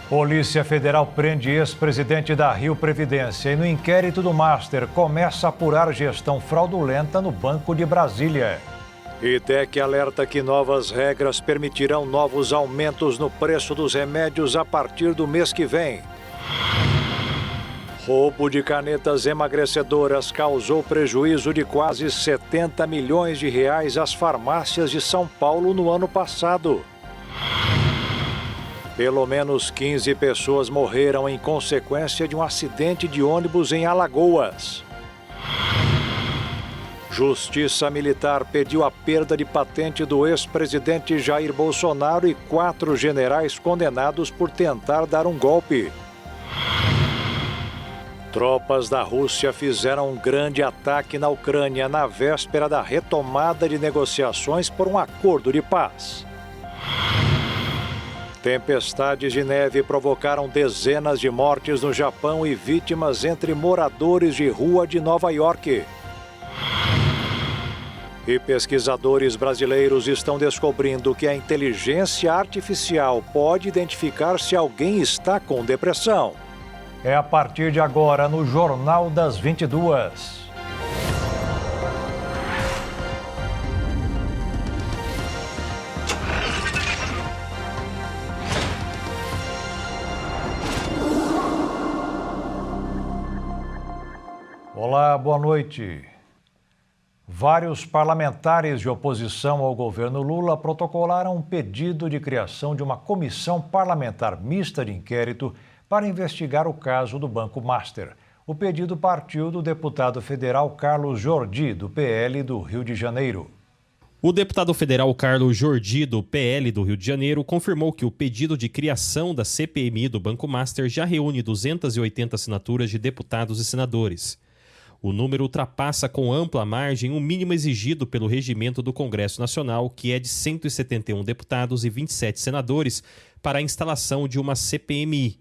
Polícia Federal prende ex-presidente da Rio Previdência e no inquérito do Master começa a apurar gestão fraudulenta no Banco de Brasília. ITEC alerta que novas regras permitirão novos aumentos no preço dos remédios a partir do mês que vem. Roubo de canetas emagrecedoras causou prejuízo de quase 70 milhões de reais às farmácias de São Paulo no ano passado. Pelo menos 15 pessoas morreram em consequência de um acidente de ônibus em Alagoas. Justiça Militar pediu a perda de patente do ex-presidente Jair Bolsonaro e 4 generais condenados por tentar dar um golpe. Tropas da Rússia fizeram um grande ataque na Ucrânia na véspera da retomada de negociações por um acordo de paz. Tempestades de neve provocaram dezenas de mortes no Japão e vítimas entre moradores de rua de Nova York. E pesquisadores brasileiros estão descobrindo que a inteligência artificial pode identificar se alguém está com depressão. É a partir de agora no Jornal das 22. Olá, boa noite. Vários parlamentares de oposição ao governo Lula protocolaram um pedido de criação de uma comissão parlamentar mista de inquérito para investigar o caso do Banco Master. O pedido partiu do deputado federal Carlos Jordi, do PL do Rio de Janeiro. O deputado federal Carlos Jordi, do PL do Rio de Janeiro, confirmou que o pedido de criação da CPMI do Banco Master já reúne 280 assinaturas de deputados e senadores. O número ultrapassa com ampla margem o mínimo exigido pelo regimento do Congresso Nacional, que é de 171 deputados e 27 senadores, para a instalação de uma CPMI.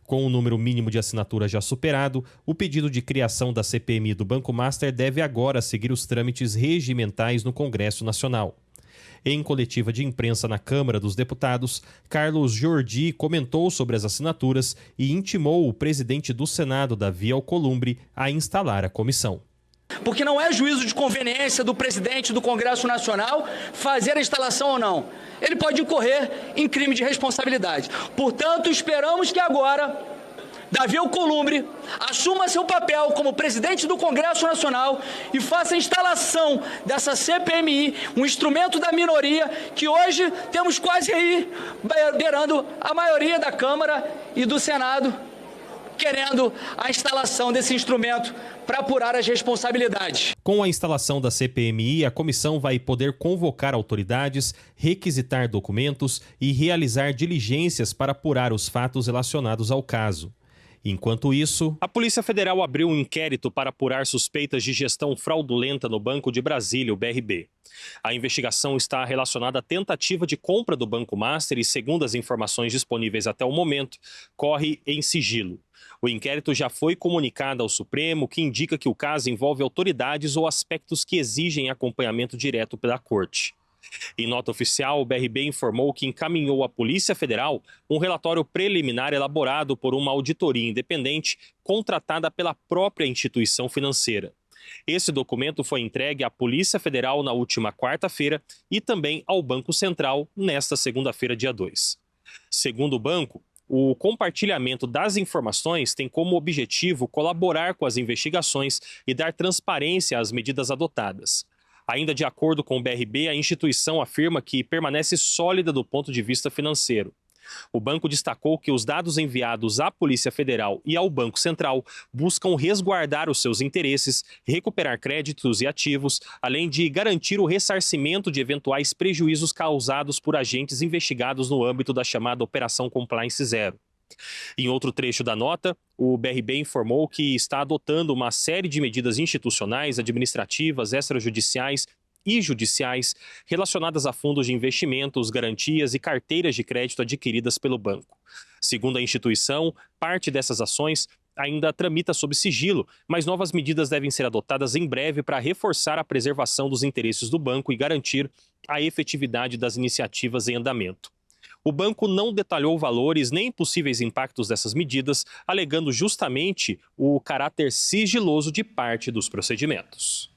Com o número mínimo de assinaturas já superado, o pedido de criação da CPMI do Banco Master deve agora seguir os trâmites regimentais no Congresso Nacional. Em coletiva de imprensa na Câmara dos Deputados, Carlos Jordi comentou sobre as assinaturas e intimou o presidente do Senado, Davi Alcolumbre, a instalar a comissão. Porque não é juízo de conveniência do presidente do Congresso Nacional fazer a instalação ou não. Ele pode incorrer em crime de responsabilidade. Portanto, esperamos que agora Davi Alcolumbre assuma seu papel como presidente do Congresso Nacional e faça a instalação dessa CPMI, um instrumento da minoria que hoje temos quase aí beirando a maioria da Câmara e do Senado, querendo a instalação desse instrumento para apurar as responsabilidades. Com a instalação da CPMI, a comissão vai poder convocar autoridades, requisitar documentos e realizar diligências para apurar os fatos relacionados ao caso. Enquanto isso, a Polícia Federal abriu um inquérito para apurar suspeitas de gestão fraudulenta no Banco de Brasília, o BRB. A investigação está relacionada à tentativa de compra do Banco Master e, segundo as informações disponíveis até o momento, corre em sigilo. O inquérito já foi comunicado ao Supremo, que indica que o caso envolve autoridades ou aspectos que exigem acompanhamento direto pela Corte. Em nota oficial, o BRB informou que encaminhou à Polícia Federal um relatório preliminar elaborado por uma auditoria independente contratada pela própria instituição financeira. Esse documento foi entregue à Polícia Federal na última quarta-feira e também ao Banco Central nesta segunda-feira, dia 2. Segundo o banco, o compartilhamento das informações tem como objetivo colaborar com as investigações e dar transparência às medidas adotadas. Ainda de acordo com o BRB, a instituição afirma que permanece sólida do ponto de vista financeiro. O banco destacou que os dados enviados à Polícia Federal e ao Banco Central buscam resguardar os seus interesses, recuperar créditos e ativos, além de garantir o ressarcimento de eventuais prejuízos causados por agentes investigados no âmbito da chamada Operação Compliance Zero. Em outro trecho da nota, o BRB informou que está adotando uma série de medidas institucionais, administrativas, extrajudiciais e judiciais relacionadas a fundos de investimentos, garantias e carteiras de crédito adquiridas pelo banco. Segundo a instituição, parte dessas ações ainda tramita sob sigilo, mas novas medidas devem ser adotadas em breve para reforçar a preservação dos interesses do banco e garantir a efetividade das iniciativas em andamento. O banco não detalhou valores nem possíveis impactos dessas medidas, alegando justamente o caráter sigiloso de parte dos procedimentos.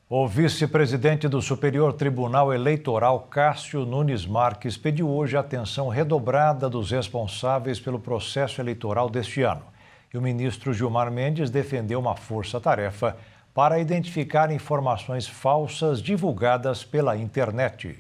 O vice-presidente do Superior Tribunal Eleitoral, Cássio Nunes Marques, pediu hoje a atenção redobrada dos responsáveis pelo processo eleitoral deste ano. E o ministro Gilmar Mendes defendeu uma força-tarefa para identificar informações falsas divulgadas pela internet.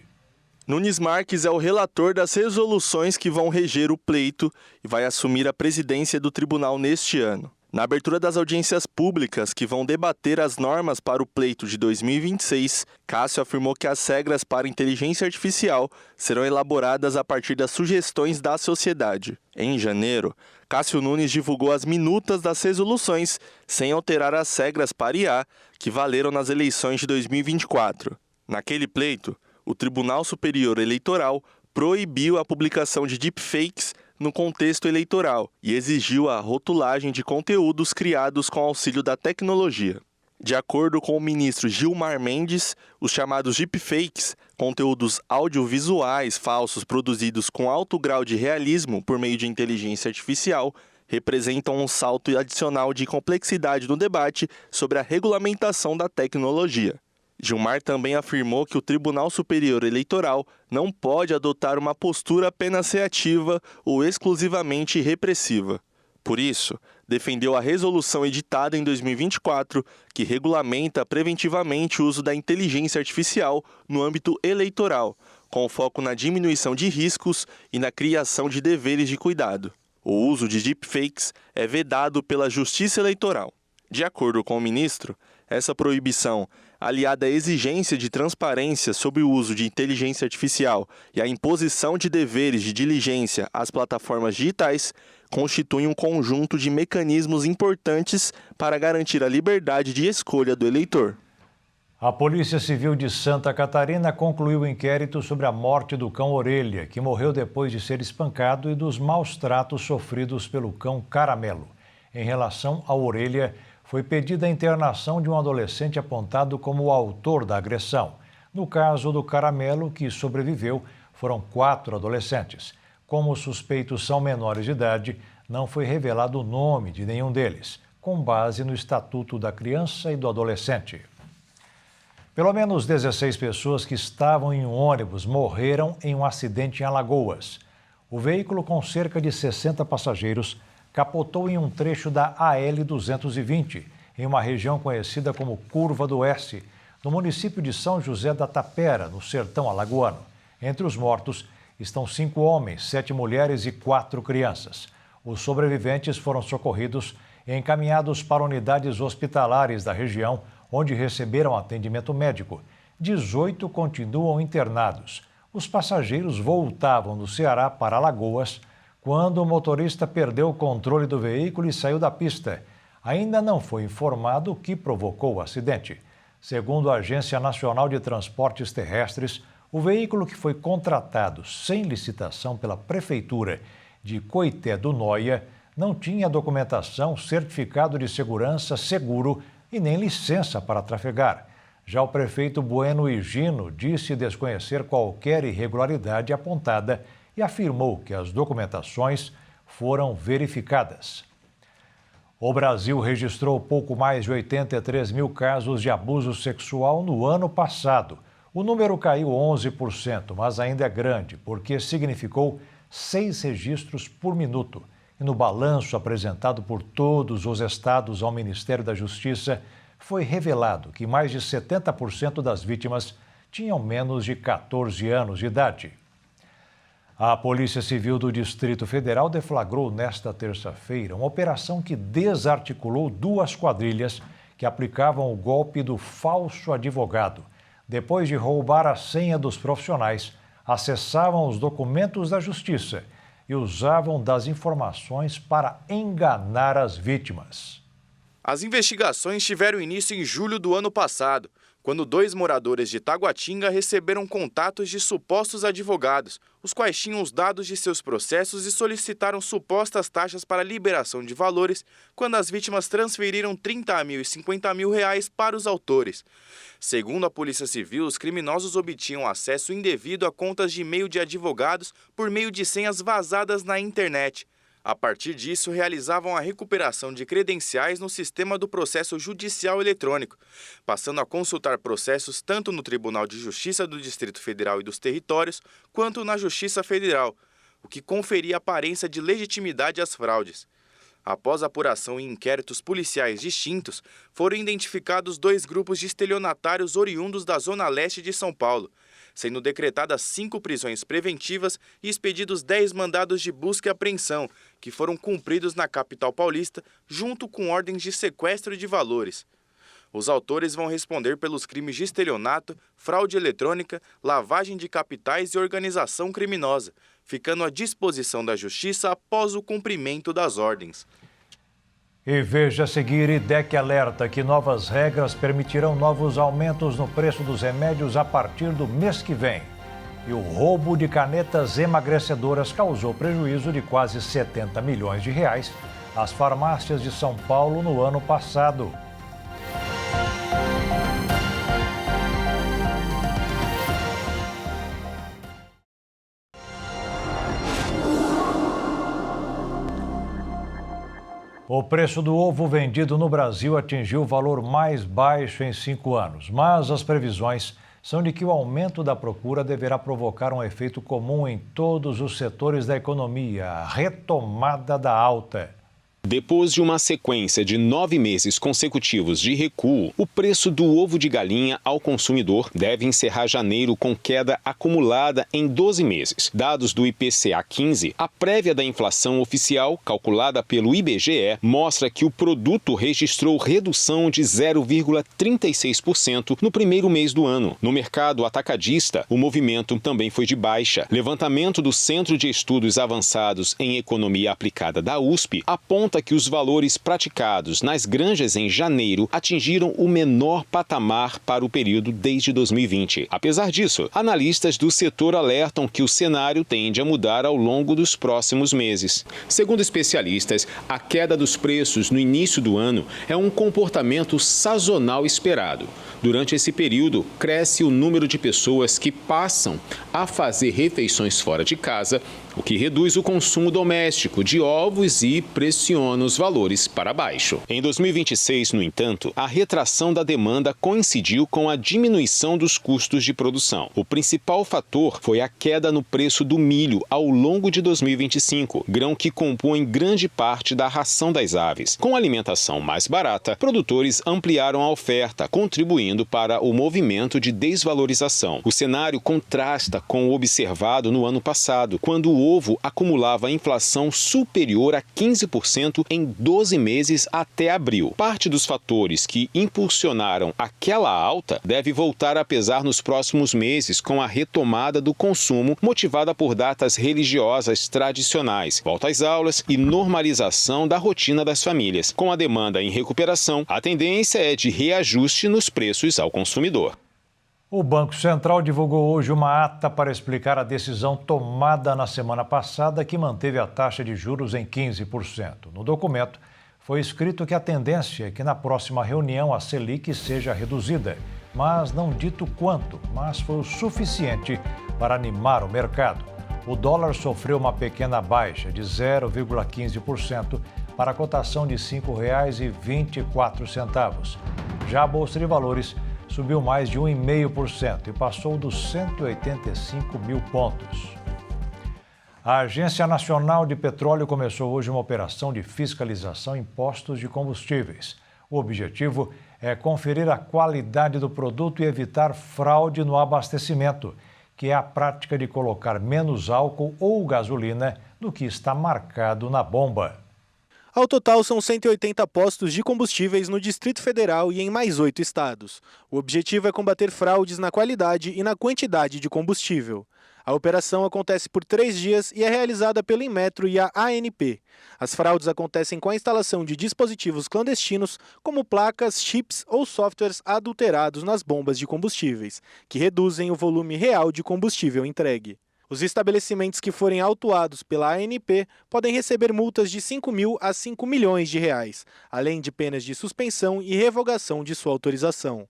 Nunes Marques é o relator das resoluções que vão reger o pleito e vai assumir a presidência do tribunal neste ano. Na abertura das audiências públicas que vão debater as normas para o pleito de 2026, Cássio afirmou que as regras para inteligência artificial serão elaboradas a partir das sugestões da sociedade. Em janeiro, Cássio Nunes divulgou as minutas das resoluções, sem alterar as regras para IA que valeram nas eleições de 2024. Naquele pleito, o Tribunal Superior Eleitoral proibiu a publicação de deepfakes no contexto eleitoral e exigiu a rotulagem de conteúdos criados com auxílio da tecnologia. De acordo com o ministro Gilmar Mendes, os chamados deepfakes, conteúdos audiovisuais falsos produzidos com alto grau de realismo por meio de inteligência artificial, representam um salto adicional de complexidade no debate sobre a regulamentação da tecnologia. Gilmar também afirmou que o Tribunal Superior Eleitoral não pode adotar uma postura apenas reativa ou exclusivamente repressiva. Por isso, defendeu a resolução editada em 2024, que regulamenta preventivamente o uso da inteligência artificial no âmbito eleitoral, com foco na diminuição de riscos e na criação de deveres de cuidado. O uso de deepfakes é vedado pela Justiça Eleitoral. De acordo com o ministro, essa proibição, aliada à exigência de transparência sobre o uso de inteligência artificial e à imposição de deveres de diligência às plataformas digitais, constitui um conjunto de mecanismos importantes para garantir a liberdade de escolha do eleitor. A Polícia Civil de Santa Catarina concluiu o inquérito sobre a morte do cão Orelha, que morreu depois de ser espancado, e dos maus tratos sofridos pelo cão Caramelo. Em relação à Orelha, foi pedida a internação de um adolescente apontado como o autor da agressão. No caso do Caramelo, que sobreviveu, foram 4 adolescentes. Como os suspeitos são menores de idade, não foi revelado o nome de nenhum deles, com base no Estatuto da Criança e do Adolescente. Pelo menos 16 pessoas que estavam em um ônibus morreram em um acidente em Alagoas. O veículo, com cerca de 60 passageiros, capotou em um trecho da AL-220, em uma região conhecida como Curva do Oeste, no município de São José da Tapera, no sertão alagoano. Entre os mortos estão 5 homens, 7 mulheres e 4 crianças. Os sobreviventes foram socorridos e encaminhados para unidades hospitalares da região, onde receberam atendimento médico. 18 continuam internados. Os passageiros voltavam do Ceará para Alagoas quando o motorista perdeu o controle do veículo e saiu da pista. Ainda não foi informado o que provocou o acidente. Segundo a Agência Nacional de Transportes Terrestres, o veículo, que foi contratado sem licitação pela Prefeitura de Coité do Noia, não tinha documentação, certificado de segurança, seguro e nem licença para trafegar. Já o prefeito Bueno Higino disse desconhecer qualquer irregularidade apontada e afirmou que as documentações foram verificadas. O Brasil registrou pouco mais de 83 mil casos de abuso sexual no ano passado. O número caiu 11%, mas ainda é grande, porque significou 6 registros por minuto. E no balanço apresentado por todos os estados ao Ministério da Justiça, foi revelado que mais de 70% das vítimas tinham menos de 14 anos de idade. A Polícia Civil do Distrito Federal deflagrou nesta terça-feira uma operação que desarticulou 2 quadrilhas que aplicavam o golpe do falso advogado. Depois de roubar a senha dos profissionais, acessavam os documentos da Justiça e usavam das informações para enganar as vítimas. As investigações tiveram início em julho do ano passado, quando 2 moradores de Taguatinga receberam contatos de supostos advogados, os quais tinham os dados de seus processos e solicitaram supostas taxas para liberação de valores, quando as vítimas transferiram 30 mil e 50 mil reais para os autores. Segundo a Polícia Civil, os criminosos obtinham acesso indevido a contas de e-mail de advogados por meio de senhas vazadas na internet. A partir disso, realizavam a recuperação de credenciais no sistema do processo judicial eletrônico, passando a consultar processos tanto no Tribunal de Justiça do Distrito Federal e dos Territórios, quanto na Justiça Federal, o que conferia aparência de legitimidade às fraudes. Após apuração em inquéritos policiais distintos, foram identificados 2 grupos de estelionatários oriundos da Zona Leste de São Paulo, sendo decretadas 5 prisões preventivas e expedidos 10 mandados de busca e apreensão, que foram cumpridos na capital paulista, junto com ordens de sequestro de valores. Os autores vão responder pelos crimes de estelionato, fraude eletrônica, lavagem de capitais e organização criminosa, ficando à disposição da Justiça após o cumprimento das ordens. E veja a seguir, IDEC alerta que novas regras permitirão novos aumentos no preço dos remédios a partir do mês que vem. E o roubo de canetas emagrecedoras causou prejuízo de quase 70 milhões de reais às farmácias de São Paulo no ano passado. O preço do ovo vendido no Brasil atingiu o valor mais baixo em 5 anos, mas as previsões são de que o aumento da procura deverá provocar um efeito comum em todos os setores da economia, a retomada da alta. Depois de uma sequência de 9 meses consecutivos de recuo, o preço do ovo de galinha ao consumidor deve encerrar janeiro com queda acumulada em 12 meses. Dados do IPCA 15, a prévia da inflação oficial, calculada pelo IBGE, mostra que o produto registrou redução de 0,36% no primeiro mês do ano. No mercado atacadista, o movimento também foi de baixa. Levantamento do Centro de Estudos Avançados em Economia Aplicada da USP aponta que os valores praticados nas granjas em janeiro atingiram o menor patamar para o período desde 2020. Apesar disso, analistas do setor alertam que o cenário tende a mudar ao longo dos próximos meses. Segundo especialistas, a queda dos preços no início do ano é um comportamento sazonal esperado. Durante esse período, cresce o número de pessoas que passam a fazer refeições fora de casa, o que reduz o consumo doméstico de ovos e pressiona os valores para baixo. Em 2026, no entanto, a retração da demanda coincidiu com a diminuição dos custos de produção. O principal fator foi a queda no preço do milho ao longo de 2025, grão que compõe grande parte da ração das aves. Com alimentação mais barata, produtores ampliaram a oferta, contribuindo para o movimento de desvalorização. O cenário contrasta com o observado no ano passado, quando o ovo acumulava inflação superior a 15% em 12 meses até abril. Parte dos fatores que impulsionaram aquela alta deve voltar a pesar nos próximos meses com a retomada do consumo motivada por datas religiosas tradicionais, volta às aulas e normalização da rotina das famílias. Com a demanda em recuperação, a tendência é de reajuste nos preços ao consumidor. O Banco Central divulgou hoje uma ata para explicar a decisão tomada na semana passada que manteve a taxa de juros em 15%. No documento, foi escrito que a tendência é que na próxima reunião a Selic seja reduzida, mas não dito quanto, mas foi o suficiente para animar o mercado. O dólar sofreu uma pequena baixa de 0,15% para a cotação de R$ 5,24. Já a Bolsa de Valores subiu mais de 1,5% e passou dos 185 mil pontos. A Agência Nacional de Petróleo começou hoje uma operação de fiscalização em postos de combustíveis. O objetivo é conferir a qualidade do produto e evitar fraude no abastecimento, que é a prática de colocar menos álcool ou gasolina do que está marcado na bomba. Ao total, são 180 postos de combustíveis no Distrito Federal e em mais 8 estados. O objetivo é combater fraudes na qualidade e na quantidade de combustível. A operação acontece por 3 dias e é realizada pelo Inmetro e a ANP. As fraudes acontecem com a instalação de dispositivos clandestinos, como placas, chips ou softwares adulterados nas bombas de combustíveis, que reduzem o volume real de combustível entregue. Os estabelecimentos que forem autuados pela ANP podem receber multas de 5 mil a 5 milhões de reais, além de penas de suspensão e revogação de sua autorização.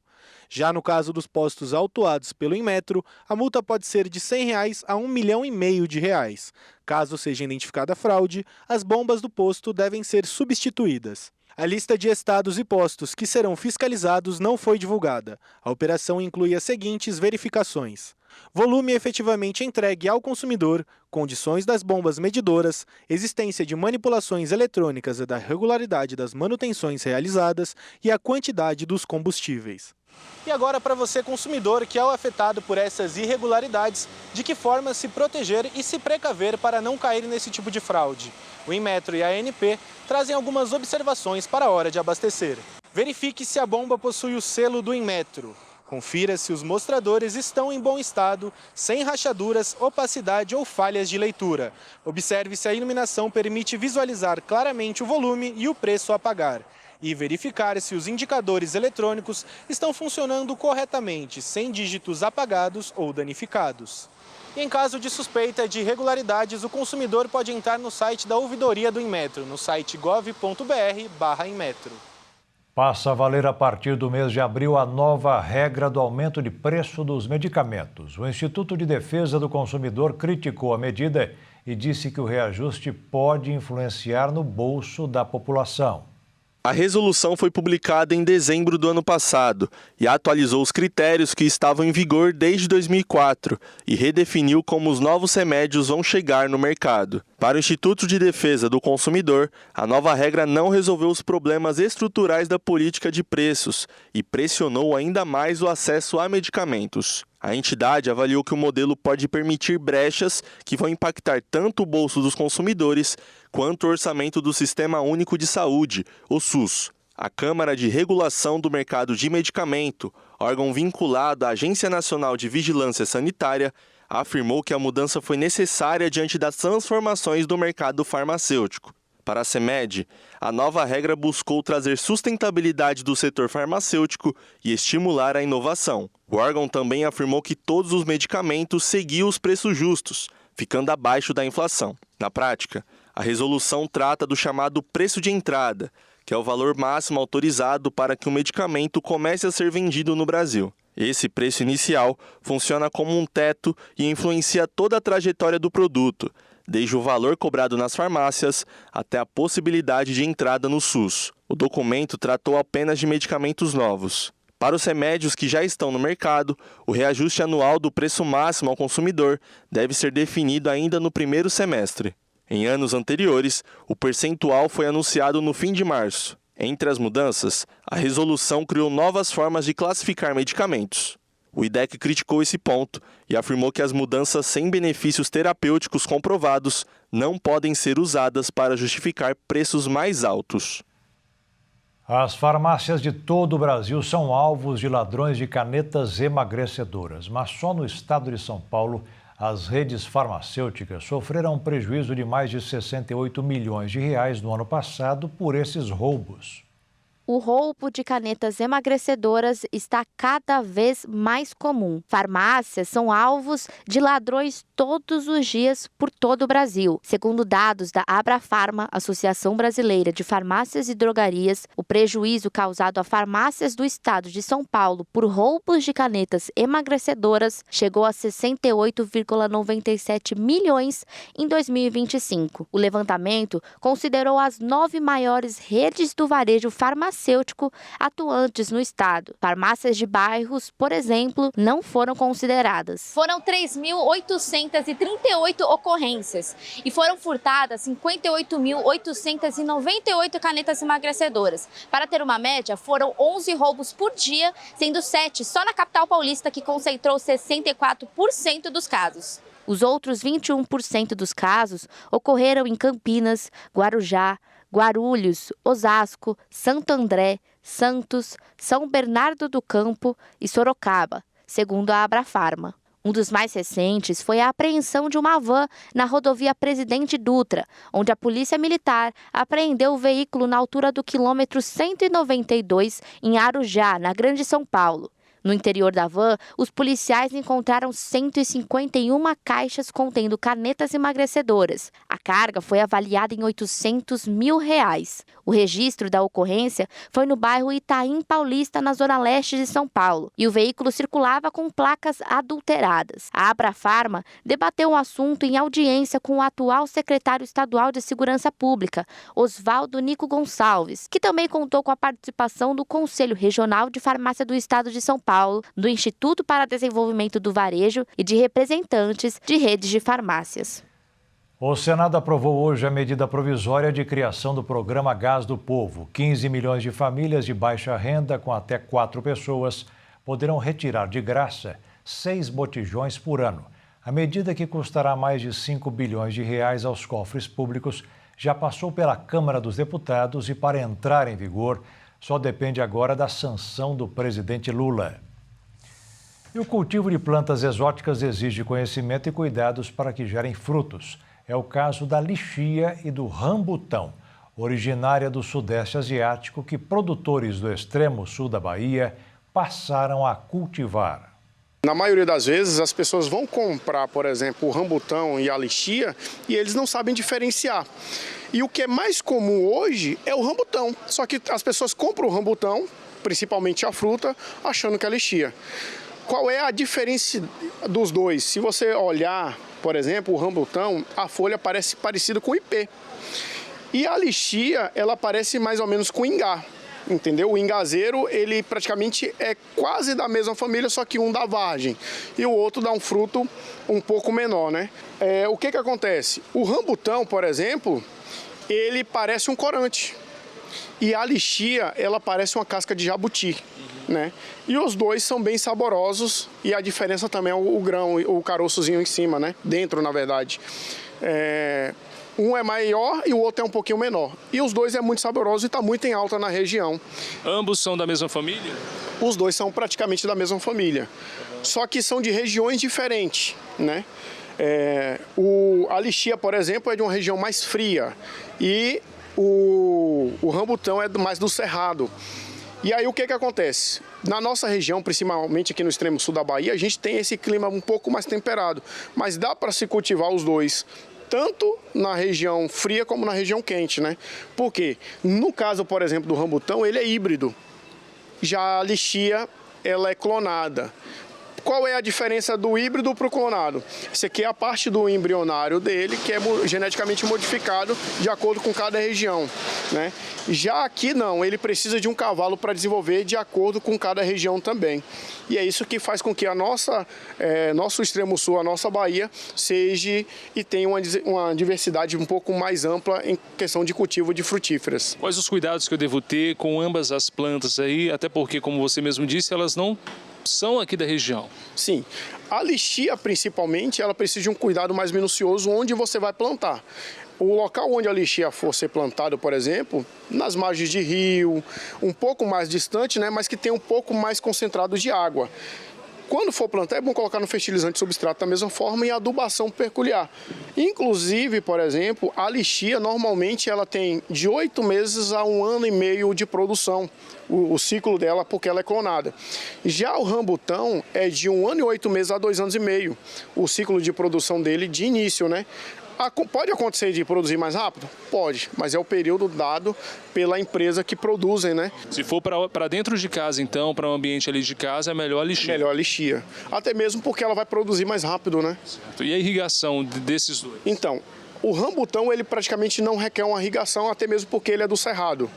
Já no caso dos postos autuados pelo Inmetro, a multa pode ser de R$ 100 reais a R$ 1,5 milhão de reais. Caso seja identificada fraude, as bombas do posto devem ser substituídas. A lista de estados e postos que serão fiscalizados não foi divulgada. A operação inclui as seguintes verificações: volume efetivamente entregue ao consumidor, condições das bombas medidoras, existência de manipulações eletrônicas e da regularidade das manutenções realizadas e a quantidade dos combustíveis. E agora, para você, consumidor, que é o afetado por essas irregularidades, de que forma se proteger e se precaver para não cair nesse tipo de fraude? O Inmetro e a ANP trazem algumas observações para a hora de abastecer. Verifique se a bomba possui o selo do Inmetro. Confira se os mostradores estão em bom estado, sem rachaduras, opacidade ou falhas de leitura. Observe se a iluminação permite visualizar claramente o volume e o preço a pagar. E verificar se os indicadores eletrônicos estão funcionando corretamente, sem dígitos apagados ou danificados. E em caso de suspeita de irregularidades, o consumidor pode entrar no site da ouvidoria do Inmetro, no site gov.br/Inmetro. Passa a valer a partir do mês de abril a nova regra do aumento de preço dos medicamentos. O Instituto de Defesa do Consumidor criticou a medida e disse que o reajuste pode influenciar no bolso da população. A resolução foi publicada em dezembro do ano passado e atualizou os critérios que estavam em vigor desde 2004 e redefiniu como os novos remédios vão chegar no mercado. Para o Instituto de Defesa do Consumidor, a nova regra não resolveu os problemas estruturais da política de preços e pressionou ainda mais o acesso a medicamentos. A entidade avaliou que o modelo pode permitir brechas que vão impactar tanto o bolso dos consumidores quanto o orçamento do Sistema Único de Saúde, o SUS. A Câmara de Regulação do Mercado de Medicamento, órgão vinculado à Agência Nacional de Vigilância Sanitária, afirmou que a mudança foi necessária diante das transformações do mercado farmacêutico. Para a CEMED, a nova regra buscou trazer sustentabilidade do setor farmacêutico e estimular a inovação. O órgão também afirmou que todos os medicamentos seguiam os preços justos, ficando abaixo da inflação. Na prática, a resolução trata do chamado preço de entrada, que é o valor máximo autorizado para que um medicamento comece a ser vendido no Brasil. Esse preço inicial funciona como um teto e influencia toda a trajetória do produto, desde o valor cobrado nas farmácias até a possibilidade de entrada no SUS. O documento tratou apenas de medicamentos novos. Para os remédios que já estão no mercado, o reajuste anual do preço máximo ao consumidor deve ser definido ainda no primeiro semestre. Em anos anteriores, o percentual foi anunciado no fim de março. Entre as mudanças, a resolução criou novas formas de classificar medicamentos. O IDEC criticou esse ponto e afirmou que as mudanças sem benefícios terapêuticos comprovados não podem ser usadas para justificar preços mais altos. As farmácias de todo o Brasil são alvos de ladrões de canetas emagrecedoras, mas só no estado de São Paulo, as redes farmacêuticas sofreram um prejuízo de mais de 68 milhões de reais no ano passado por esses roubos. O roubo de canetas emagrecedoras está cada vez mais comum. Farmácias são alvos de ladrões todos os dias por todo o Brasil. Segundo dados da Abrafarma, Associação Brasileira de Farmácias e Drogarias, o prejuízo causado a farmácias do estado de São Paulo por roubos de canetas emagrecedoras chegou a 68,97 milhões em 2025. O levantamento considerou as 9 maiores redes do varejo farmacêutico atuantes no estado. Farmácias de bairros, por exemplo, não foram consideradas. Foram 3.838 ocorrências e foram furtadas 58.898 canetas emagrecedoras. Para ter uma média, foram 11 roubos por dia, sendo 7 só na capital paulista, que concentrou 64% dos casos. Os outros 21% dos casos ocorreram em Campinas, Guarujá, Guarulhos, Osasco, Santo André, Santos, São Bernardo do Campo e Sorocaba, segundo a Abrafarma. Um dos mais recentes foi a apreensão de uma van na rodovia Presidente Dutra, onde a Polícia Militar apreendeu o veículo na altura do quilômetro 192, em Arujá, na Grande São Paulo. No interior da van, os policiais encontraram 151 caixas contendo canetas emagrecedoras. A carga foi avaliada em R$800 mil. O registro da ocorrência foi no bairro Itaim Paulista, na zona leste de São Paulo, e o veículo circulava com placas adulteradas. A Abrafarma debateu o assunto em audiência com o atual secretário estadual de Segurança Pública, Oswaldo Nico Gonçalves, que também contou com a participação do Conselho Regional de Farmácia do Estado de São Paulo, do Instituto para Desenvolvimento do Varejo e de representantes de redes de farmácias. O Senado aprovou hoje a medida provisória de criação do programa Gás do Povo. 15 milhões de famílias de baixa renda com até 4 pessoas poderão retirar de graça 6 botijões por ano. A medida, que custará mais de 5 bilhões de reais aos cofres públicos, já passou pela Câmara dos Deputados e, para entrar em vigor, só depende agora da sanção do presidente Lula. E o cultivo de plantas exóticas exige conhecimento e cuidados para que gerem frutos. É o caso da lixia e do rambutão, originária do Sudeste Asiático, que produtores do extremo sul da Bahia passaram a cultivar. Na maioria das vezes, as pessoas vão comprar, por exemplo, o rambutão e a lixia e eles não sabem diferenciar. E o que é mais comum hoje é o rambutão. Só que as pessoas compram o rambutão, principalmente a fruta, achando que é lixia. Qual é a diferença dos dois? Se você olhar, por exemplo, o rambutão, a folha parece parecida com o ipê. E a lixia, ela parece mais ou menos com o ingá. Entendeu? O ingazeiro, ele praticamente é quase da mesma família, só que um dá vagem e o outro dá um fruto um pouco menor, né? O que acontece? O rambutão, por exemplo, ele parece um corante e a lixia, ela parece uma casca de jabuti, né? E os dois são bem saborosos e a diferença também é o grão, o caroçozinho em cima, né? Dentro, na verdade. Um é maior e o outro é um pouquinho menor. E os dois é muito saboroso e está muito em alta na região. Ambos são da mesma família? Os dois são praticamente da mesma família. Só que são de regiões diferentes, né? A lixia, por exemplo, é de uma região mais fria. E o rambutão é mais do cerrado. E aí o que acontece? Na nossa região, principalmente aqui no extremo sul da Bahia, a gente tem esse clima um pouco mais temperado. Mas dá para se cultivar os dois, tanto na região fria como na região quente, né? Porque, no caso, por exemplo, do rambutão, ele é híbrido. Já a lixia, ela é clonada. Qual é a diferença do híbrido para o clonado? Isso aqui é a parte do embrionário dele, que é geneticamente modificado de acordo com cada região, né? Já aqui não, ele precisa de um cavalo para desenvolver de acordo com cada região também. E é isso que faz com que a nosso extremo sul, a nossa Bahia, seja e tenha uma diversidade um pouco mais ampla em questão de cultivo de frutíferas. Quais os cuidados que eu devo ter com ambas as plantas aí, até porque, como você mesmo disse, elas não são aqui da região? Sim. A lixia, principalmente, ela precisa de um cuidado mais minucioso onde você vai plantar. O local onde a lixia for ser plantada, por exemplo, nas margens de rio, um pouco mais distante, né, mas que tem um pouco mais concentrado de água. Quando for plantar, é bom colocar no fertilizante substrato da mesma forma e adubação peculiar. Inclusive, por exemplo, a lixia, normalmente, ela tem de 8 meses a 1 ano e meio de produção, o ciclo dela, porque ela é clonada. Já o rambutão é de 1 ano e 8 meses a 2 anos e meio, o ciclo de produção dele de início, né? Pode acontecer de produzir mais rápido? Pode, mas é o período dado pela empresa que produzem, né? Se for para dentro de casa, então, para um ambiente ali de casa, é melhor a lixia? Melhor a lixia. Até mesmo porque ela vai produzir mais rápido, né? Certo. E a irrigação desses dois? Então, o rambutão, ele praticamente não requer uma irrigação, até mesmo porque ele é do cerrado.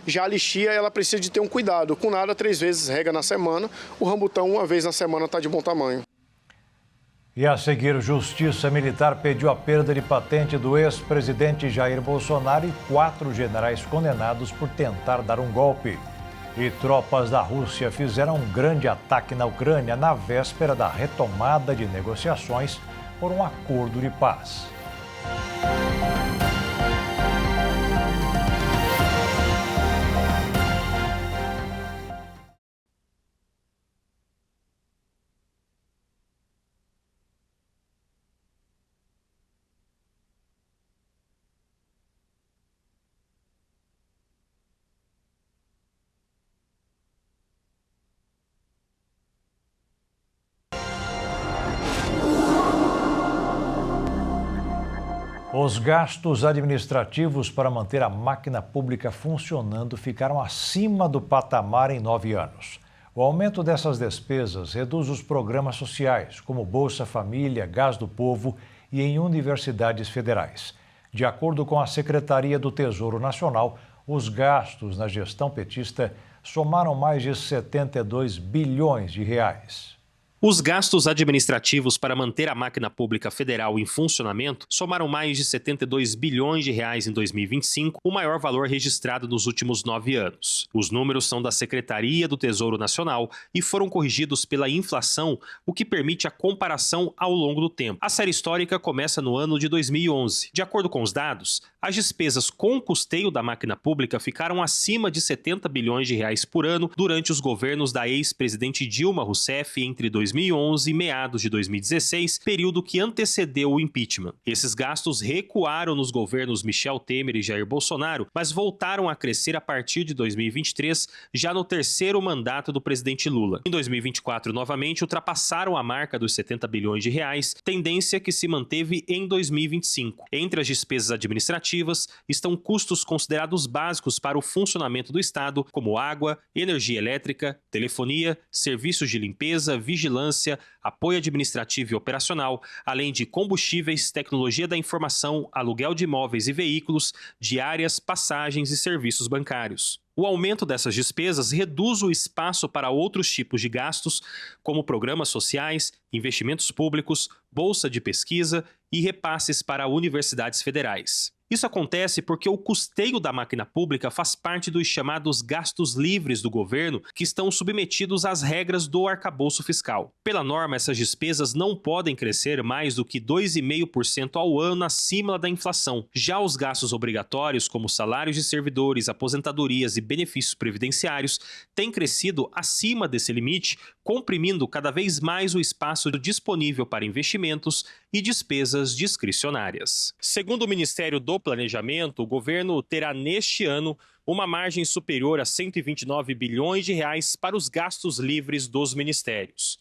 Já a lixia, ela precisa de ter um cuidado. Com nada, 3 vezes rega na semana. O rambutão, 1 vez na semana, está de bom tamanho. E a seguir, Justiça Militar pediu a perda de patente do ex-presidente Jair Bolsonaro e 4 generais condenados por tentar dar um golpe. E tropas da Rússia fizeram um grande ataque na Ucrânia na véspera da retomada de negociações por um acordo de paz. Os gastos administrativos para manter a máquina pública funcionando ficaram acima do patamar em 9 anos. O aumento dessas despesas reduz os programas sociais, como Bolsa Família, Gás do Povo e em universidades federais. De acordo com a Secretaria do Tesouro Nacional, os gastos na gestão petista somaram mais de 72 bilhões de reais. Os gastos administrativos para manter a máquina pública federal em funcionamento somaram mais de 72 bilhões de reais em 2025, o maior valor registrado nos últimos 9 anos. Os números são da Secretaria do Tesouro Nacional e foram corrigidos pela inflação, o que permite a comparação ao longo do tempo. A série histórica começa no ano de 2011. De acordo com os dados, as despesas com o custeio da máquina pública ficaram acima de 70 bilhões de reais por ano durante os governos da ex-presidente Dilma Rousseff entre 2011 e meados de 2016, período que antecedeu o impeachment. Esses gastos recuaram nos governos Michel Temer e Jair Bolsonaro, mas voltaram a crescer a partir de 2023, já no terceiro mandato do presidente Lula. Em 2024, novamente, ultrapassaram a marca dos 70 bilhões de reais, tendência que se manteve em 2025. Entre as despesas administrativas estão custos considerados básicos para o funcionamento do Estado, como água, energia elétrica, telefonia, serviços de limpeza, vigilância, apoio administrativo e operacional, além de combustíveis, tecnologia da informação, aluguel de imóveis e veículos, diárias, passagens e serviços bancários. O aumento dessas despesas reduz o espaço para outros tipos de gastos, como programas sociais, investimentos públicos, bolsa de pesquisa e repasses para universidades federais. Isso acontece porque o custeio da máquina pública faz parte dos chamados gastos livres do governo, que estão submetidos às regras do arcabouço fiscal. Pela norma, essas despesas não podem crescer mais do que 2,5% ao ano acima da inflação. Já os gastos obrigatórios, como salários de servidores, aposentadorias e benefícios previdenciários, têm crescido acima desse limite, comprimindo cada vez mais o espaço disponível para investimentos e despesas discricionárias. Segundo o Ministério do Planejamento, o governo terá neste ano uma margem superior a 129 bilhões de reais para os gastos livres dos ministérios.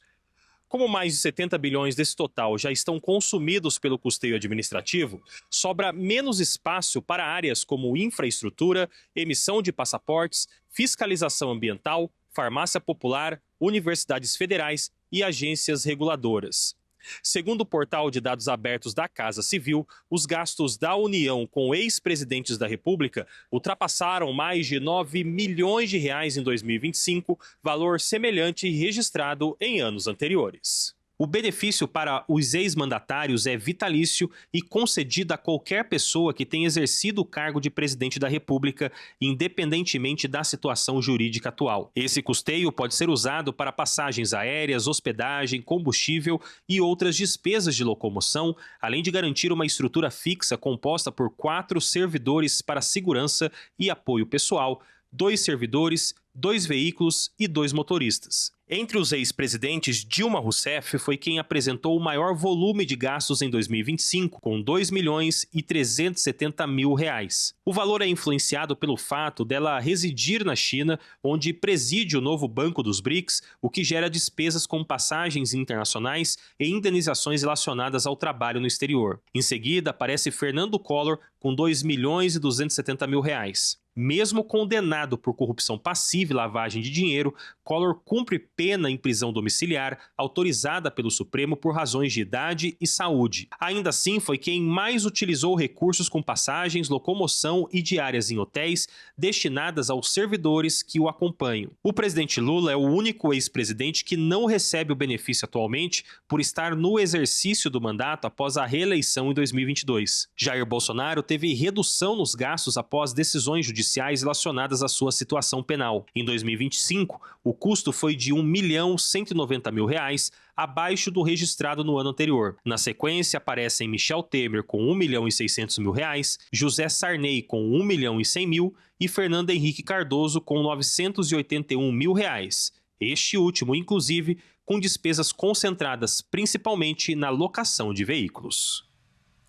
Como mais de 70 bilhões desse total já estão consumidos pelo custeio administrativo, sobra menos espaço para áreas como infraestrutura, emissão de passaportes, fiscalização ambiental, farmácia popular, universidades federais e agências reguladoras. Segundo o portal de dados abertos da Casa Civil, os gastos da União com ex-presidentes da República ultrapassaram mais de 9 milhões de reais em 2025, valor semelhante registrado em anos anteriores. O benefício para os ex-mandatários é vitalício e concedido a qualquer pessoa que tenha exercido o cargo de presidente da República, independentemente da situação jurídica atual. Esse custeio pode ser usado para passagens aéreas, hospedagem, combustível e outras despesas de locomoção, além de garantir uma estrutura fixa composta por 4 servidores para segurança e apoio pessoal, 2 servidores, 2 veículos e 2 motoristas. Entre os ex-presidentes, Dilma Rousseff foi quem apresentou o maior volume de gastos em 2025, com 2 milhões e 370 mil reais. O valor é influenciado pelo fato dela residir na China, onde preside o novo Banco dos BRICS, o que gera despesas com passagens internacionais e indenizações relacionadas ao trabalho no exterior. Em seguida, aparece Fernando Collor, com 2 milhões e 270 mil reais. Mesmo condenado por corrupção passiva e lavagem de dinheiro, Collor cumpre pena em prisão domiciliar, autorizada pelo Supremo por razões de idade e saúde. Ainda assim, foi quem mais utilizou recursos com passagens, locomoção e diárias em hotéis destinadas aos servidores que o acompanham. O presidente Lula é o único ex-presidente que não recebe o benefício atualmente por estar no exercício do mandato após a reeleição em 2022. Jair Bolsonaro teve redução nos gastos após decisões judiciais relacionadas à sua situação penal. Em 2025, o custo foi de R$ 1.190.000, abaixo do registrado no ano anterior. Na sequência, aparecem Michel Temer com R$ 1.600.000, José Sarney com R$ 1.100.000 e Fernando Henrique Cardoso com R$ 981.000. Este último, inclusive, com despesas concentradas principalmente na locação de veículos.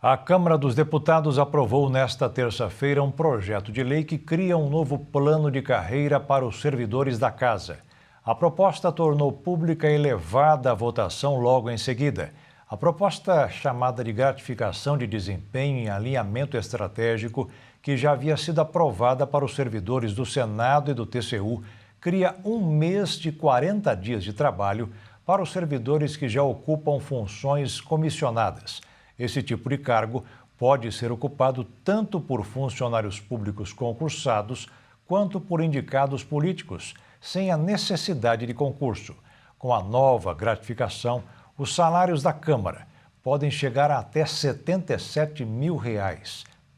A Câmara dos Deputados aprovou nesta terça-feira um projeto de lei que cria um novo plano de carreira para os servidores da Casa. A proposta tornou pública e levada à votação logo em seguida. A proposta chamada de gratificação de desempenho em alinhamento estratégico, que já havia sido aprovada para os servidores do Senado e do TCU, cria um mês de 40 dias de trabalho para os servidores que já ocupam funções comissionadas. Esse tipo de cargo pode ser ocupado tanto por funcionários públicos concursados quanto por indicados políticos, sem a necessidade de concurso. Com a nova gratificação, os salários da Câmara podem chegar a até R$ 77 mil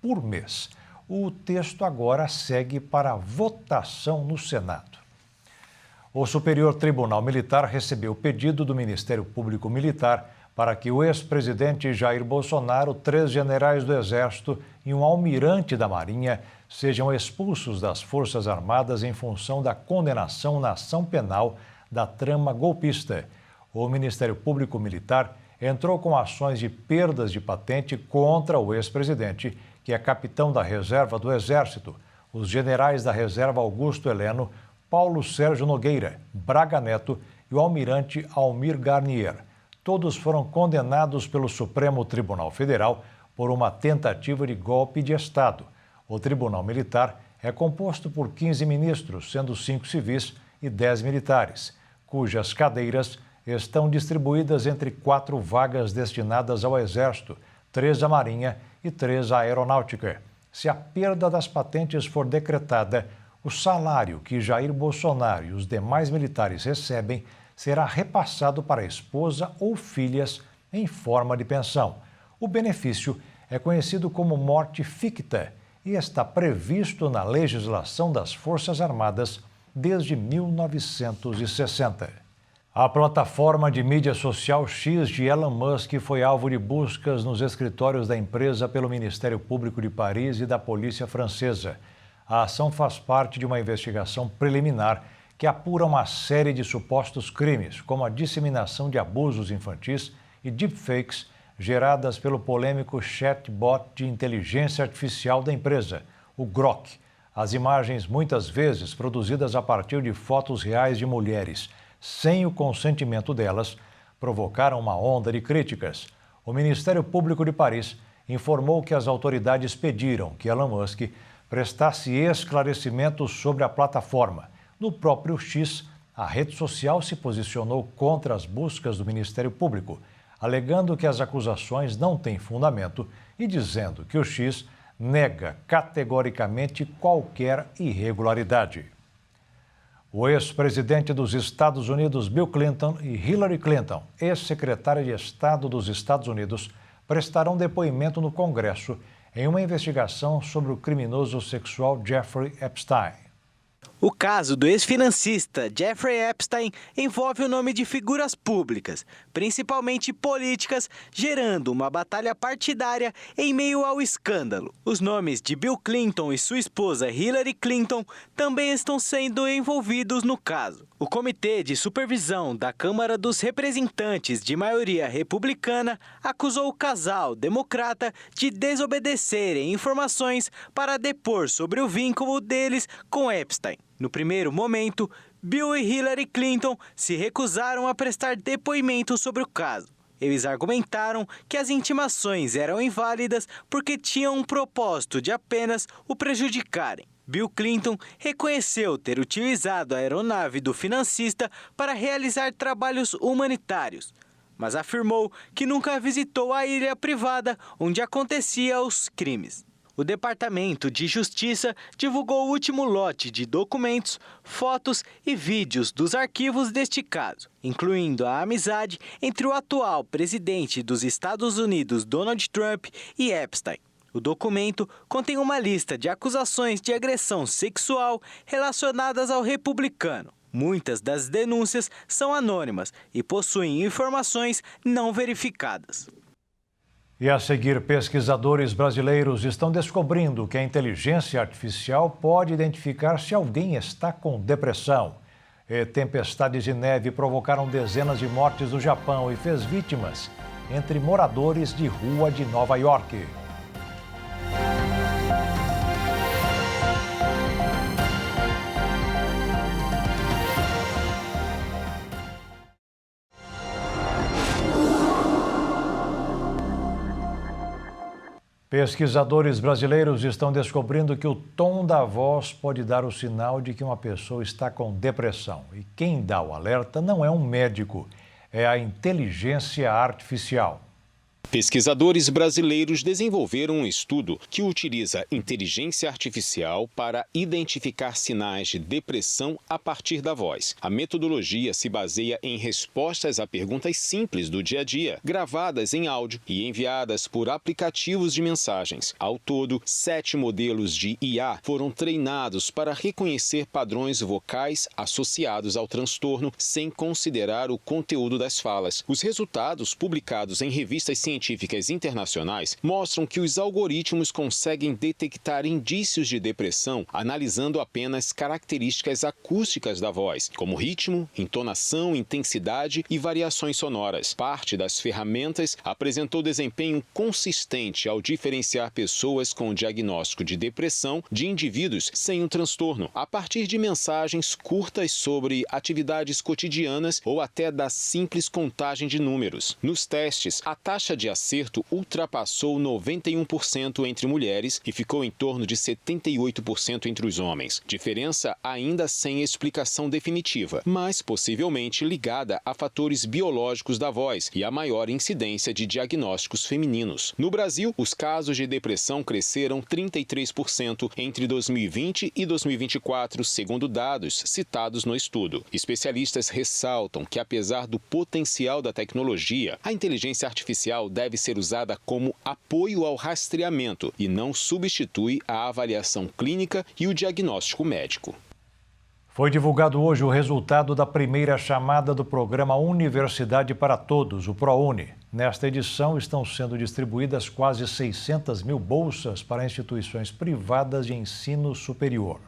por mês. O texto agora segue para votação no Senado. O Superior Tribunal Militar recebeu o pedido do Ministério Público Militar para que o ex-presidente Jair Bolsonaro, 3 generais do Exército e um almirante da Marinha sejam expulsos das Forças Armadas em função da condenação na ação penal da trama golpista. O Ministério Público Militar entrou com ações de perdas de patente contra o ex-presidente, que é capitão da reserva do Exército, os generais da reserva Augusto Heleno, Paulo Sérgio Nogueira, Braga Neto e o almirante Almir Garnier. Todos foram condenados pelo Supremo Tribunal Federal por uma tentativa de golpe de Estado. O Tribunal Militar é composto por 15 ministros, sendo 5 civis e 10 militares, cujas cadeiras estão distribuídas entre 4 vagas destinadas ao Exército, 3 à Marinha e 3 à Aeronáutica. Se a perda das patentes for decretada, o salário que Jair Bolsonaro e os demais militares recebem será repassado para a esposa ou filhas em forma de pensão. O benefício é conhecido como morte ficta e está previsto na legislação das Forças Armadas desde 1960. A plataforma de mídia social X de Elon Musk foi alvo de buscas nos escritórios da empresa pelo Ministério Público de Paris e da polícia francesa. A ação faz parte de uma investigação preliminar que apura uma série de supostos crimes, como a disseminação de abusos infantis e deepfakes geradas pelo polêmico chatbot de inteligência artificial da empresa, o Grok. As imagens, muitas vezes produzidas a partir de fotos reais de mulheres, sem o consentimento delas, provocaram uma onda de críticas. O Ministério Público de Paris informou que as autoridades pediram que Elon Musk prestasse esclarecimentos sobre a plataforma. No próprio X, a rede social se posicionou contra as buscas do Ministério Público, alegando que as acusações não têm fundamento e dizendo que o X nega categoricamente qualquer irregularidade. O ex-presidente dos Estados Unidos, Bill Clinton, e Hillary Clinton, ex-secretária de Estado dos Estados Unidos, prestarão depoimento no Congresso em uma investigação sobre o criminoso sexual Jeffrey Epstein. O caso do ex-financista Jeffrey Epstein envolve o nome de figuras públicas, principalmente políticas, gerando uma batalha partidária em meio ao escândalo. Os nomes de Bill Clinton e sua esposa Hillary Clinton também estão sendo envolvidos no caso. O Comitê de Supervisão da Câmara dos Representantes de maioria republicana acusou o casal democrata de desobedecerem informações para depor sobre o vínculo deles com Epstein. No primeiro momento, Bill e Hillary Clinton se recusaram a prestar depoimento sobre o caso. Eles argumentaram que as intimações eram inválidas porque tinham um propósito de apenas o prejudicarem. Bill Clinton reconheceu ter utilizado a aeronave do financista para realizar trabalhos humanitários, mas afirmou que nunca visitou a ilha privada onde aconteciam os crimes. O Departamento de Justiça divulgou o último lote de documentos, fotos e vídeos dos arquivos deste caso, incluindo a amizade entre o atual presidente dos Estados Unidos, Donald Trump, e Epstein. O documento contém uma lista de acusações de agressão sexual relacionadas ao republicano. Muitas das denúncias são anônimas e possuem informações não verificadas. E a seguir, pesquisadores brasileiros estão descobrindo que a inteligência artificial pode identificar se alguém está com depressão. E tempestades de neve provocaram dezenas de mortes no Japão e fez vítimas entre moradores de rua de Nova York. Pesquisadores brasileiros estão descobrindo que o tom da voz pode dar o sinal de que uma pessoa está com depressão. E quem dá o alerta não é um médico, é a inteligência artificial. Pesquisadores brasileiros desenvolveram um estudo que utiliza inteligência artificial para identificar sinais de depressão a partir da voz. A metodologia se baseia em respostas a perguntas simples do dia a dia, gravadas em áudio e enviadas por aplicativos de mensagens. Ao todo, 7 modelos de IA foram treinados para reconhecer padrões vocais associados ao transtorno sem considerar o conteúdo das falas. Os resultados, publicados em revistas científicas internacionais, mostram que os algoritmos conseguem detectar indícios de depressão analisando apenas características acústicas da voz, como ritmo, entonação, intensidade e variações sonoras. Parte das ferramentas apresentou desempenho consistente ao diferenciar pessoas com diagnóstico de depressão de indivíduos sem um transtorno, a partir de mensagens curtas sobre atividades cotidianas ou até da simples contagem de números. Nos testes, a taxa de acerto ultrapassou 91% entre mulheres e ficou em torno de 78% entre os homens. Diferença ainda sem explicação definitiva, mas possivelmente ligada a fatores biológicos da voz e a maior incidência de diagnósticos femininos. No Brasil, os casos de depressão cresceram 33% entre 2020 e 2024, segundo dados citados no estudo. Especialistas ressaltam que, apesar do potencial da tecnologia, a inteligência artificial deve ser usada como apoio ao rastreamento e não substitui a avaliação clínica e o diagnóstico médico. Foi divulgado hoje o resultado da primeira chamada do programa Universidade para Todos, o ProUni. Nesta edição estão sendo distribuídas quase 600 mil bolsas para instituições privadas de ensino superior.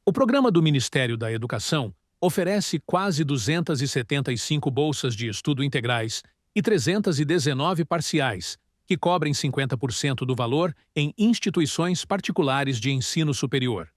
O programa do Ministério da Educação oferece quase 275 bolsas de estudo integrais e 319 parciais, que cobrem 50% do valor em instituições particulares de ensino superior.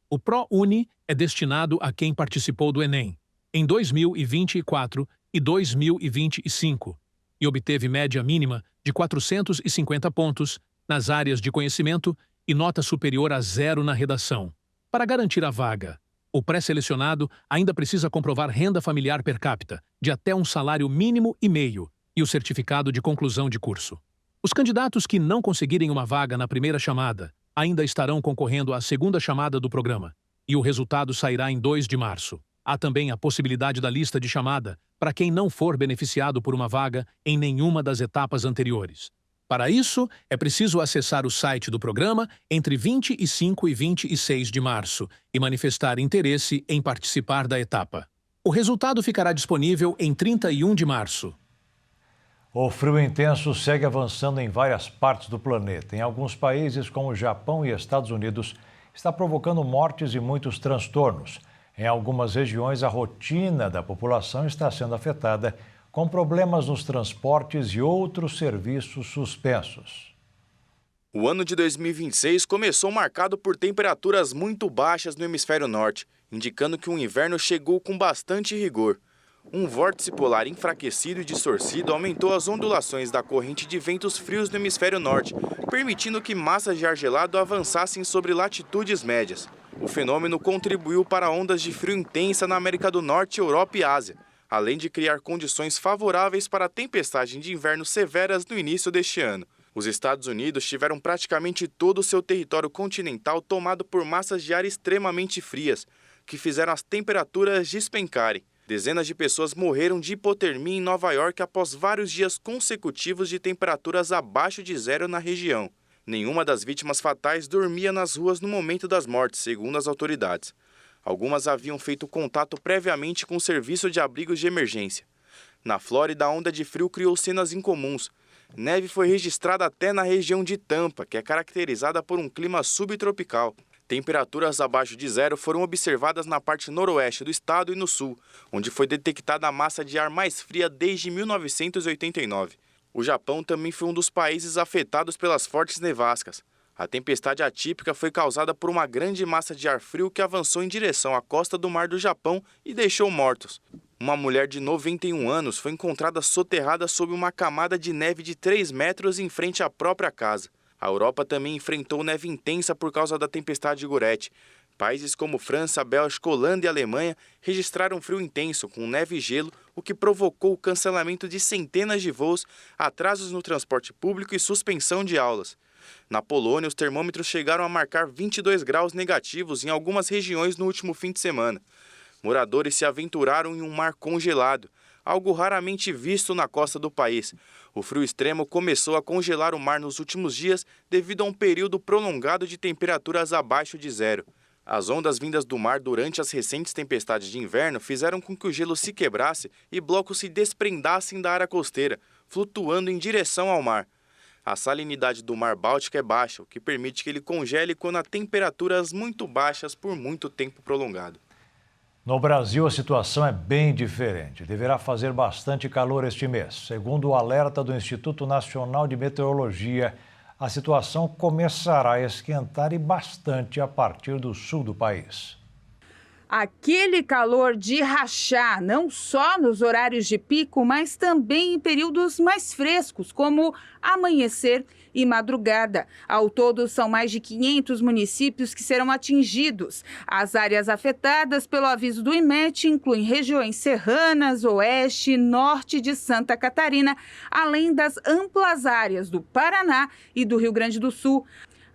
O ProUni é destinado a quem participou do Enem em 2024 e 2025 e obteve média mínima de 450 pontos nas áreas de conhecimento e nota superior a 0 na redação. Para garantir a vaga, o pré-selecionado ainda precisa comprovar renda familiar per capita de até um salário mínimo e meio e o certificado de conclusão de curso. Os candidatos que não conseguirem uma vaga na primeira chamada ainda estarão concorrendo à segunda chamada do programa, e o resultado sairá em 2 de março. Há também a possibilidade da lista de chamada para quem não for beneficiado por uma vaga em nenhuma das etapas anteriores. Para isso, é preciso acessar o site do programa entre 25 e 26 de março e manifestar interesse em participar da etapa. O resultado ficará disponível em 31 de março. O frio intenso segue avançando em várias partes do planeta. Em alguns países, como o Japão e Estados Unidos, está provocando mortes e muitos transtornos. Em algumas regiões, a rotina da população está sendo afetada, com problemas nos transportes e outros serviços suspensos. O ano de 2026 começou marcado por temperaturas muito baixas no hemisfério norte, indicando que o inverno chegou com bastante rigor. Um vórtice polar enfraquecido e distorcido aumentou as ondulações da corrente de ventos frios no hemisfério norte, permitindo que massas de ar gelado avançassem sobre latitudes médias. O fenômeno contribuiu para ondas de frio intensa na América do Norte, Europa e Ásia, além de criar condições favoráveis para tempestades de inverno severas no início deste ano. Os Estados Unidos tiveram praticamente todo o seu território continental tomado por massas de ar extremamente frias, que fizeram as temperaturas despencarem. Dezenas de pessoas morreram de hipotermia em Nova York após vários dias consecutivos de temperaturas abaixo de 0 na região. Nenhuma das vítimas fatais dormia nas ruas no momento das mortes, segundo as autoridades. Algumas haviam feito contato previamente com o serviço de abrigos de emergência. Na Flórida, a onda de frio criou cenas incomuns. Neve foi registrada até na região de Tampa, que é caracterizada por um clima subtropical. Temperaturas abaixo de 0 foram observadas na parte noroeste do estado e no sul, onde foi detectada a massa de ar mais fria desde 1989. O Japão também foi um dos países afetados pelas fortes nevascas. A tempestade atípica foi causada por uma grande massa de ar frio que avançou em direção à costa do mar do Japão e deixou mortos. Uma mulher de 91 anos foi encontrada soterrada sob uma camada de neve de 3 metros em frente à própria casa. A Europa também enfrentou neve intensa por causa da tempestade Goretti. Países como França, Bélgica, Holanda e Alemanha registraram frio intenso, com neve e gelo, o que provocou o cancelamento de centenas de voos, atrasos no transporte público e suspensão de aulas. Na Polônia, os termômetros chegaram a marcar 22 graus negativos em algumas regiões no último fim de semana. Moradores se aventuraram em um mar congelado, algo raramente visto na costa do país. O frio extremo começou a congelar o mar nos últimos dias devido a um período prolongado de temperaturas abaixo de zero. As ondas vindas do mar durante as recentes tempestades de inverno fizeram com que o gelo se quebrasse e blocos se desprendassem da área costeira, flutuando em direção ao mar. A salinidade do mar Báltico é baixa, o que permite que ele congele quando há temperaturas muito baixas por muito tempo prolongado. No Brasil, a situação é bem diferente. Deverá fazer bastante calor este mês. Segundo o alerta do Instituto Nacional de Meteorologia, a situação começará a esquentar e bastante a partir do sul do país. Aquele calor de rachar, não só nos horários de pico, mas também em períodos mais frescos, como amanhecer e madrugada. Ao todo, são mais de 500 municípios que serão atingidos. As áreas afetadas pelo aviso do IMET incluem regiões serranas, oeste e norte de Santa Catarina, além das amplas áreas do Paraná e do Rio Grande do Sul.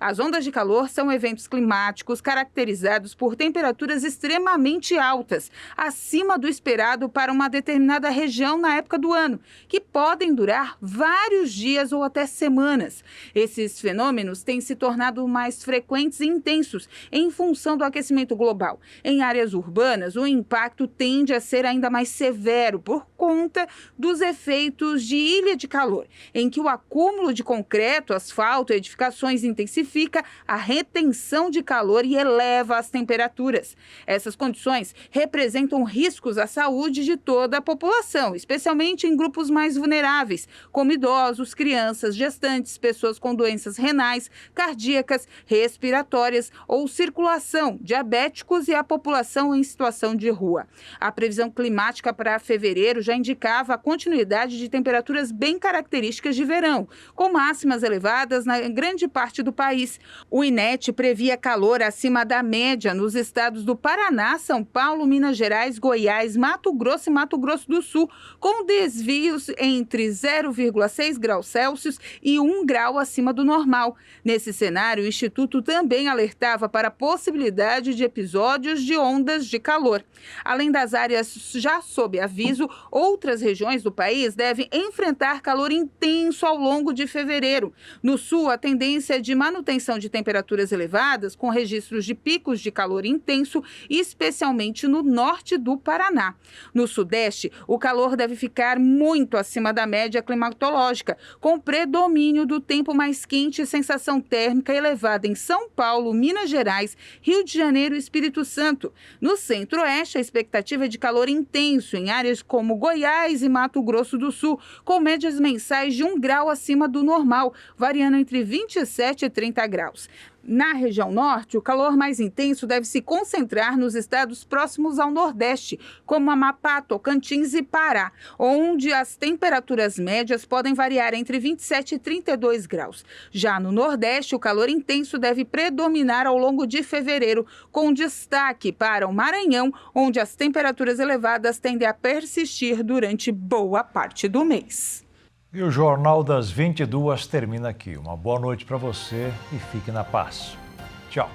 As ondas de calor são eventos climáticos caracterizados por temperaturas extremamente altas, acima do esperado para uma determinada região na época do ano, que podem durar vários dias ou até semanas. Esses fenômenos têm se tornado mais frequentes e intensos em função do aquecimento global. Em áreas urbanas, o impacto tende a ser ainda mais severo por conta dos efeitos de ilha de calor, em que o acúmulo de concreto, asfalto e edificações intensifica a retenção de calor e eleva as temperaturas. Essas condições representam riscos à saúde de toda a população, especialmente em grupos mais vulneráveis, como idosos, crianças, gestantes, pessoas com doenças renais, cardíacas, respiratórias ou circulação, diabéticos e a população em situação de rua. A previsão climática para fevereiro já indicava a continuidade de temperaturas bem características de verão, com máximas elevadas na grande parte do país. O INET previa calor acima da média nos estados do Paraná, São Paulo, Minas Gerais, Goiás, Mato Grosso e Mato Grosso do Sul, com desvios entre 0,6 graus Celsius e 1 grau acima do normal. Nesse cenário, o Instituto também alertava para a possibilidade de episódios de ondas de calor. Além das áreas já sob aviso, outras regiões do país devem enfrentar calor intenso ao longo de fevereiro. No sul, a tendência é de manutenção de temperaturas elevadas, com registros de picos de calor intenso, especialmente no norte do Paraná. No sudeste, o calor deve ficar muito acima da média climatológica, com predomínio do tempo mais quente e sensação térmica elevada em São Paulo, Minas Gerais, Rio de Janeiro e Espírito Santo. No centro-oeste, a expectativa é de calor intenso em áreas como Goiás e Mato Grosso do Sul, com médias mensais de 1 grau acima do normal, variando entre 27 e 30 graus. Na região norte, o calor mais intenso deve se concentrar nos estados próximos ao nordeste, como Amapá, Tocantins e Pará, onde as temperaturas médias podem variar entre 27 e 32 graus. Já no nordeste, o calor intenso deve predominar ao longo de fevereiro, com destaque para o Maranhão, onde as temperaturas elevadas tendem a persistir durante boa parte do mês. E o Jornal das 22 termina aqui. Uma boa noite para você e fique na paz. Tchau.